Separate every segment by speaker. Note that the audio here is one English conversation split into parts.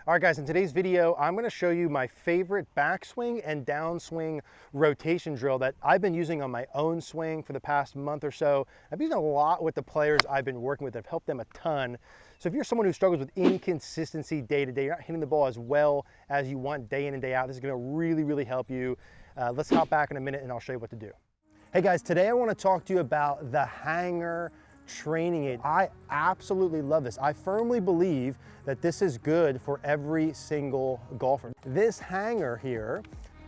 Speaker 1: All right guys, in today's video, I'm gonna show you my favorite backswing and downswing rotation drill that I've been using on my own swing for the past month or so. I've used it a lot with the players I've been working with. I've helped them a ton. So if you're someone who struggles with inconsistency day to day, you're not hitting the ball as well as you want day in and day out, this is gonna really help you. Let's hop back in a minute and I'll show you what to do. Hey guys, today I wanna talk to you about the hanger training aid. I absolutely love this. I firmly believe that this is good for every single golfer. This hanger here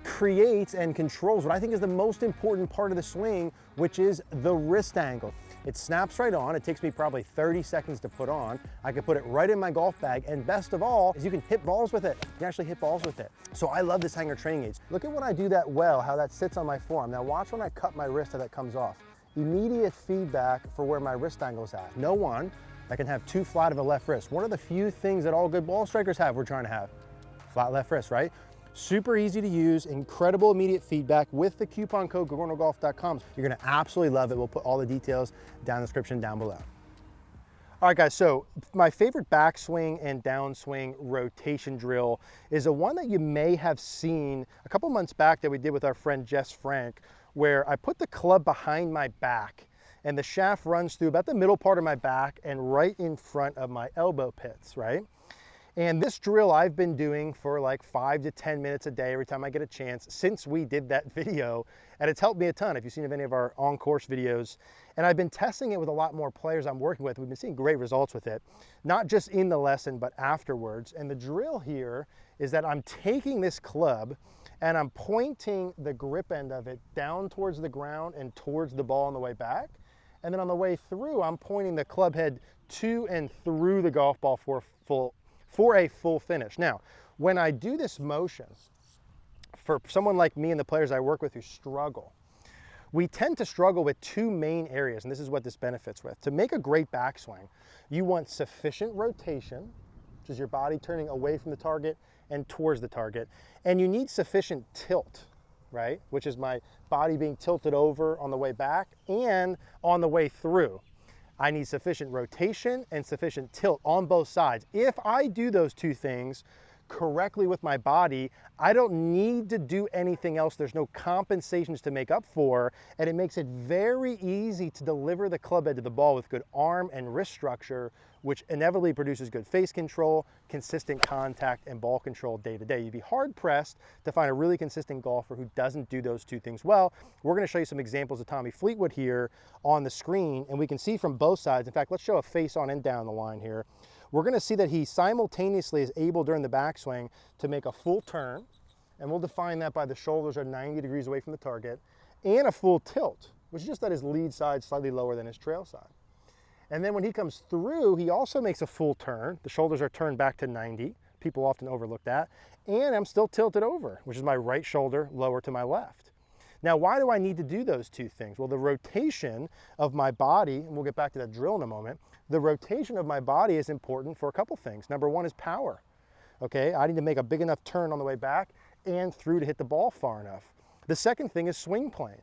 Speaker 1: creates and controls what I think is the most important part of the swing, which is the wrist angle. It snaps right on. It takes me probably 30 seconds to put on. I can put it right in my golf bag, and best of all is you can hit balls with it. You can actually hit balls with it. So I love this hanger training aids. Look at when I do that well, how that sits on my forearm. Now watch when I cut my wrist, how that comes off. Immediate feedback for where my wrist angle is at. No one that can have too flat of a left wrist. One of the few things that all good ball strikers have, we're trying to have. Flat left wrist, right? Super easy to use, incredible immediate feedback with the coupon code GogornoGolf.com. You're gonna absolutely love it. We'll put all the details down in the description down below. All right guys, so my favorite backswing and downswing rotation drill is a one that you may have seen a couple months back that we did with our friend Jess Frank, where I put the club behind my back and the shaft runs through about the middle part of my back and right in front of my elbow pits, right? And this drill I've been doing for like 5 to 10 minutes a day every time I get a chance since we did that video, and it's helped me a ton if you've seen any of our on-course videos. And I've been testing it with a lot more players I'm working with. We've been seeing great results with it, not just in the lesson, but afterwards. And the drill here is that I'm taking this club and I'm pointing the grip end of it down towards the ground and towards the ball on the way back. And then on the way through, I'm pointing the club head to and through the golf ball for a full finish. Now, when I do this motion, for someone like me and the players I work with who struggle, we tend to struggle with two main areas, and this is what this benefits with. To make a great backswing, you want sufficient rotation, which is your body turning away from the target and towards the target, and you need sufficient tilt, right? Which is my body being tilted over on the way back and on the way through. I need sufficient rotation and sufficient tilt on both sides. If I do those two things correctly with my body, I don't need to do anything else. There's no compensations to make up for, and it makes it very easy to deliver the club head to the ball with good arm and wrist structure, which inevitably produces good face control, consistent contact, and ball control day to day. You'd be hard pressed to find a really consistent golfer who doesn't do those two things well. We're gonna show you some examples of Tommy Fleetwood here on the screen, and we can see from both sides. In fact, let's show a face on and down the line here. We're gonna see that he simultaneously is able during the backswing to make a full turn, and we'll define that by the shoulders are 90 degrees away from the target, and a full tilt, which is just that his lead side slightly lower than his trail side. And then when he comes through, he also makes a full turn. The shoulders are turned back to 90. People often overlook that. And I'm still tilted over, which is my right shoulder lower to my left. Now, why do I need to do those two things? Well, the rotation of my body, and we'll get back to that drill in a moment, the rotation of my body is important for a couple things. Number one is power, okay? I need to make a big enough turn on the way back and through to hit the ball far enough. The second thing is swing plane.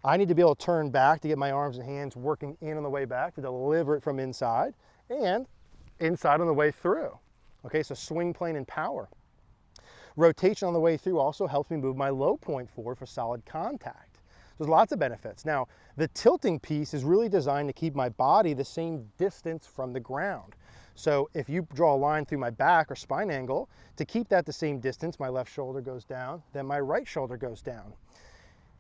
Speaker 1: I need to be able to turn back to get my arms and hands working in on the way back to deliver it from inside and inside on the way through. Okay, so swing plane and power. Rotation on the way through also helps me move my low point forward for solid contact. There's lots of benefits. Now, the tilting piece is really designed to keep my body the same distance from the ground. So if you draw a line through my back or spine angle, to keep that the same distance, my left shoulder goes down, then my right shoulder goes down.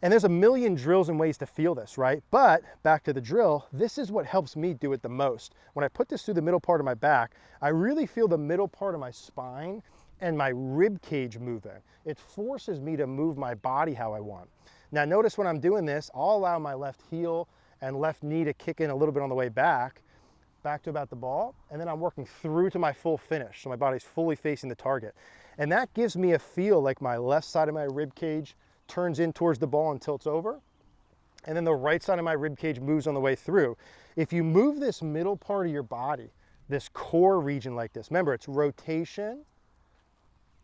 Speaker 1: And there's a million drills and ways to feel this, right? But back to the drill, this is what helps me do it the most. When I put this through the middle part of my back, I really feel the middle part of my spine and my rib cage moving. It forces me to move my body how I want. Now notice when I'm doing this, I'll allow my left heel and left knee to kick in a little bit on the way back to about the ball, and then I'm working through to my full finish, so my body's fully facing the target. And that gives me a feel like my left side of my rib cage turns in towards the ball and tilts over, and then the right side of my rib cage moves on the way through. If you move this middle part of your body, this core region like this, remember it's rotation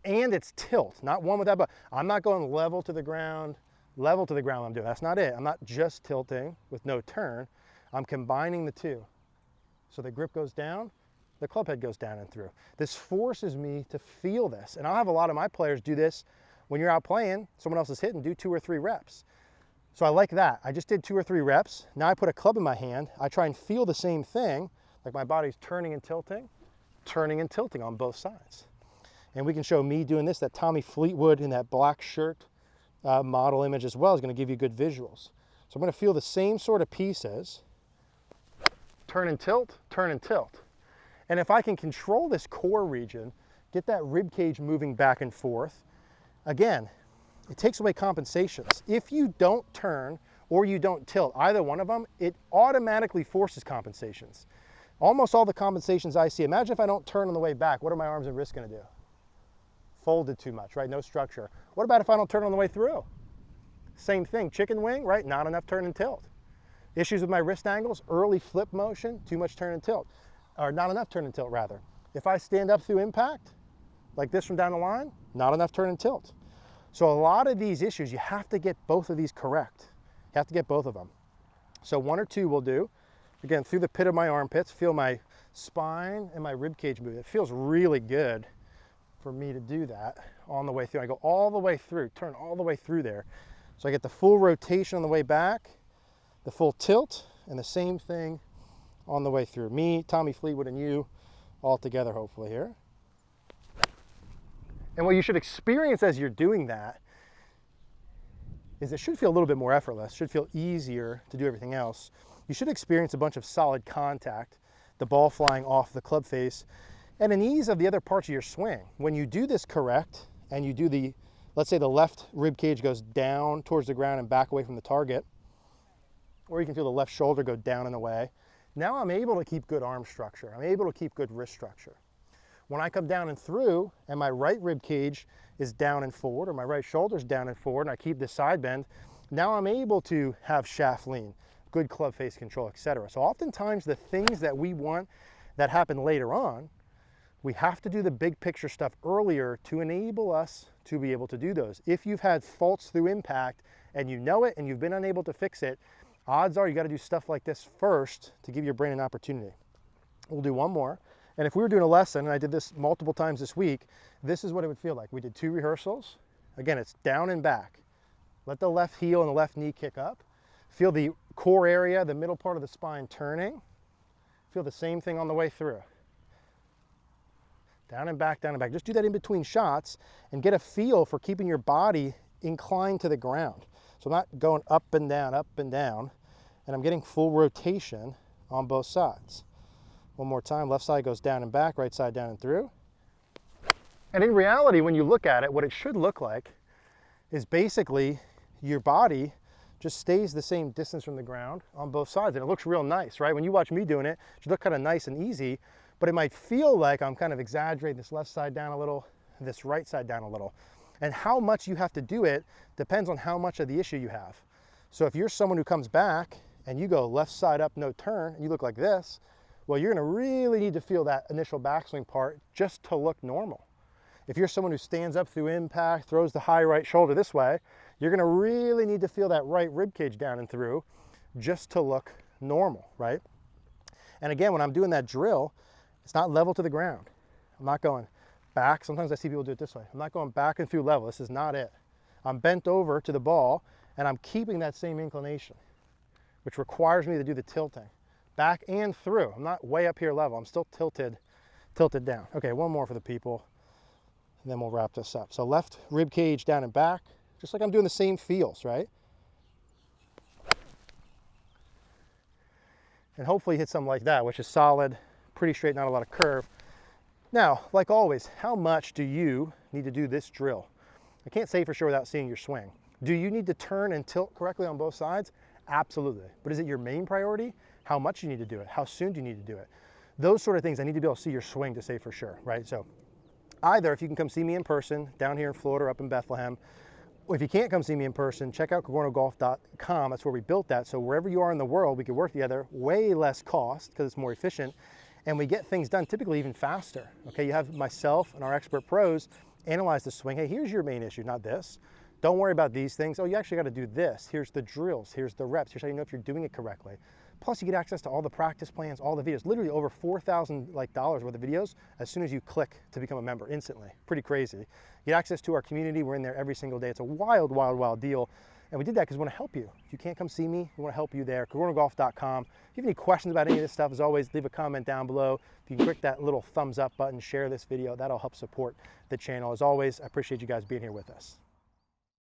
Speaker 1: and it's tilt, not one without, but I'm not going level to the ground when I'm doing. That's not it. I'm not just tilting with no turn. I'm combining the two. So the grip goes down, the club head goes down and through. This forces me to feel this. And I'll have a lot of my players do this when you're out playing, someone else is hitting, do 2 or 3 reps. So I like that. I just did 2 or 3 reps. Now I put a club in my hand. I try and feel the same thing, like my body's turning and tilting on both sides. And we can show me doing this, that Tommy Fleetwood in that black shirt model image as well is going to give you good visuals. So I'm going to feel the same sort of pieces, turn and tilt, turn and tilt. And if I can control this core region, get that rib cage moving back and forth, again, it takes away compensations. If you don't turn or you don't tilt, either one of them, it automatically forces compensations. Almost all the compensations I see, imagine if I don't turn on the way back, what are my arms and wrists going to do? Folded too much, right? No structure. What about if I don't turn on the way through? Same thing, chicken wing, right? Not enough turn and tilt. Issues with my wrist angles, early flip motion, too much turn and tilt. Or not enough turn and tilt, rather. If I stand up through impact, like this from down the line, not enough turn and tilt. So a lot of these issues, you have to get both of these correct. You have to get both of them. So 1 or 2 will do. Again, through the pit of my armpits, feel my spine and my rib cage move. It feels really good for me to do that on the way through. I go all the way through, turn all the way through there. So I get the full rotation on the way back, the full tilt, and the same thing on the way through. Me, Tommy Fleetwood, and you all together, hopefully, here. And what you should experience as you're doing that is it should feel a little bit more effortless, should feel easier to do everything else. You should experience a bunch of solid contact, the ball flying off the club face, and an ease of the other parts of your swing. When you do this correct, and you do the, let's say the left rib cage goes down towards the ground and back away from the target, or you can feel the left shoulder go down and away. Now I'm able to keep good arm structure. I'm able to keep good wrist structure. When I come down and through and my right rib cage is down and forward, or my right shoulder's down and forward, and I keep this side bend, now I'm able to have shaft lean, good club face control, etc. So oftentimes the things that we want that happen later on, we have to do the big picture stuff earlier to enable us to be able to do those. If you've had faults through impact and you know it and you've been unable to fix it, odds are you got to do stuff like this first to give your brain an opportunity. We'll do one more. And if we were doing a lesson, and I did this multiple times this week, this is what it would feel like. We did 2 rehearsals. Again, it's down and back. Let the left heel and the left knee kick up. Feel the core area, the middle part of the spine turning. Feel the same thing on the way through. Down and back, down and back. Just do that in between shots and get a feel for keeping your body inclined to the ground. So I'm not going up and down, and I'm getting full rotation on both sides. One more time, left side goes down and back, right side down and through. And in reality, when you look at it, what it should look like is basically your body just stays the same distance from the ground on both sides, and it looks real nice, right? When you watch me doing it, it should look kind of nice and easy, but it might feel like I'm kind of exaggerating this left side down a little, this right side down a little. And how much you have to do it depends on how much of the issue you have. So if you're someone who comes back and you go left side up, no turn, and you look like this, well, you're gonna really need to feel that initial backswing part just to look normal. If you're someone who stands up through impact, throws the high right shoulder this way, you're gonna really need to feel that right rib cage down and through just to look normal, right? And again, when I'm doing that drill, it's not level to the ground. I'm not going back. Sometimes I see people do it this way. I'm not going back and through level. This is not it. I'm bent over to the ball and I'm keeping that same inclination, which requires me to do the tilting. Back and through. I'm not way up here level. I'm still tilted down. Okay, one more for the people, and then we'll wrap this up. So left rib cage down and back, just like I'm doing the same feels, right? And hopefully hit something like that, which is solid, pretty straight, not a lot of curve. Now, like always, how much do you need to do this drill? I can't say for sure without seeing your swing. Do you need to turn and tilt correctly on both sides? Absolutely. But is it your main priority? How much you need to do it? How soon do you need to do it? Those sort of things, I need to be able to see your swing to say for sure, right? So either if you can come see me in person down here in Florida or up in Bethlehem, or if you can't come see me in person, check out CogornoGolf.com. That's where we built that. So wherever you are in the world, we can work together, way less cost because it's more efficient, and we get things done typically even faster. Okay, you have myself and our expert pros analyze the swing. Hey, here's your main issue, not this. Don't worry about these things. Oh, you actually got to do this. Here's the drills. Here's the reps. Here's how you know if you're doing it correctly. Plus, you get access to all the practice plans, all the videos, literally over $4,000 worth of videos as soon as you click to become a member instantly. Pretty crazy. You get access to our community. We're in there every single day. It's a wild, wild, wild deal. And we did that because we want to help you. If you can't come see me, we want to help you there. CogornoGolf.com. If you have any questions about any of this stuff, as always, leave a comment down below. If you can click that little thumbs up button, share this video, that'll help support the channel. As always, I appreciate you guys being here with us.